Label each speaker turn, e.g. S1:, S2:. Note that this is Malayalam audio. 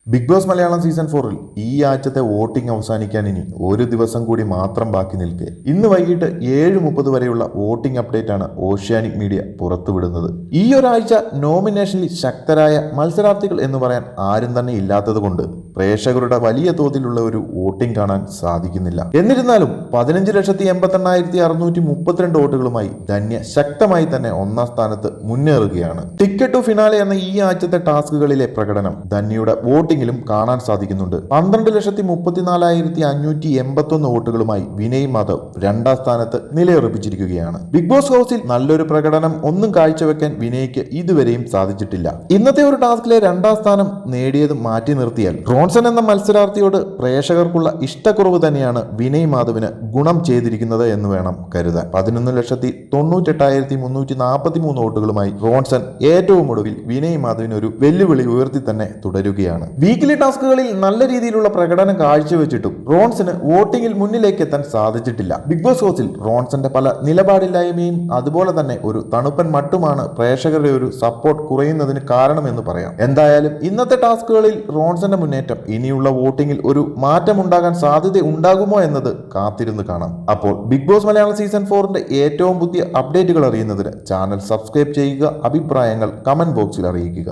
S1: ബിഗ് ബോസ് മലയാളം സീസൺ 4-ൽ ഈ ആഴ്ചത്തെ വോട്ടിംഗ് അവസാനിക്കാൻ ഇനി ഒരു ദിവസം കൂടി മാത്രം ബാക്കി നിൽക്കെ ഇന്ന് വൈകിട്ട് 7:30 വരെയുള്ള വോട്ടിംഗ് അപ്ഡേറ്റ് ആണ് ഓഷ്യാനിക് മീഡിയ പുറത്തുവിടുന്നത്. ഈ ഒരാഴ്ച നോമിനേഷനിൽ ശക്തരായ മത്സരാർത്ഥികൾ എന്ന് പറയാൻ ആരും തന്നെ ഇല്ലാത്തത് കൊണ്ട് പ്രേക്ഷകരുടെ വലിയ തോതിലുള്ള ഒരു വോട്ടിംഗ് കാണാൻ സാധിക്കുന്നില്ല. എന്നിരുന്നാലും 15,88,632 വോട്ടുകളുമായി ധന്യ ശക്തമായി തന്നെ ഒന്നാം സ്ഥാനത്ത് മുന്നേറുകയാണ്. ടിക്കറ്റ് ടു ഫിനാലെ എന്ന ഈ ആഴ്ചത്തെ ടാസ്കുകളിലെ പ്രകടനം ധന്യയുടെ വോട്ടിംഗിലും കാണാൻ സാധിക്കുന്നുണ്ട്. 12,34,581 വോട്ടുകളുമായി വിനയ് മാധവ് രണ്ടാം സ്ഥാനത്ത് നിലയുറപ്പിച്ചിരിക്കുകയാണ്. ബിഗ് ബോസ് ഹൗസിൽ നല്ലൊരു പ്രകടനം ഒന്നും കാഴ്ചവെക്കാൻ വിനയ്ക്ക് ഇതുവരെയും സാധിച്ചിട്ടില്ല. ഇന്നത്തെ ഒരു ടാസ്കിലെ രണ്ടാം സ്ഥാനം നേടിയത് മാറ്റി നിർത്തിയാൽ റോൺസൺ എന്ന മത്സരാർത്ഥിയോട് പ്രേക്ഷകർക്കുള്ള ഇഷ്ടക്കുറവ് തന്നെയാണ് വിനയ് മാധവിന് ഗുണം ചെയ്തിരിക്കുന്നത് എന്ന് വേണം കരുതാൻ. 11,98,343 വോട്ടുകളുമായി റോൺസൺ ഏറ്റവും ഒടുവിൽ വിനയ് മാധവിന് ഒരു വെല്ലുവിളി ഉയർത്തി തന്നെ തുടരുകയാണ്. വീക്കിലി ടാസ്കുകളിൽ നല്ല രീതിയിലുള്ള പ്രകടനം കാഴ്ചവെച്ചിട്ടും റോൺസന് വോട്ടിംഗിൽ മുന്നിലേക്ക് എത്താൻ സാധിച്ചിട്ടില്ല. ബിഗ് ബോസ് ഹൗസിൽ റോൺസന്റെ പല നിലപാടില്ലായ്മയും അതുപോലെ തന്നെ ഒരു തണുപ്പൻ മട്ടുമാണ് പ്രേക്ഷകരുടെ ഒരു സപ്പോർട്ട് കുറയുന്നതിന് കാരണമെന്ന് പറയാം. എന്തായാലും ഇന്നത്തെ ടാസ്കുകളിൽ റോൺസന്റെ മുന്നേറ്റം ഇനിയുള്ള വോട്ടിംഗിൽ ഒരു മാറ്റമുണ്ടാകാൻ സാധ്യത ഉണ്ടാകുമോ എന്നത് കാത്തിരുന്ന് കാണാം. അപ്പോൾ ബിഗ് ബോസ് മലയാളം സീസൺ 4ന്റെ ഏറ്റവും പുതിയ അപ്ഡേറ്റുകൾ അറിയുന്നതിന് ചാനൽ സബ്സ്ക്രൈബ് ചെയ്യുക. അഭിപ്രായങ്ങൾ കമന്റ് ബോക്സിൽ അറിയിക്കുക.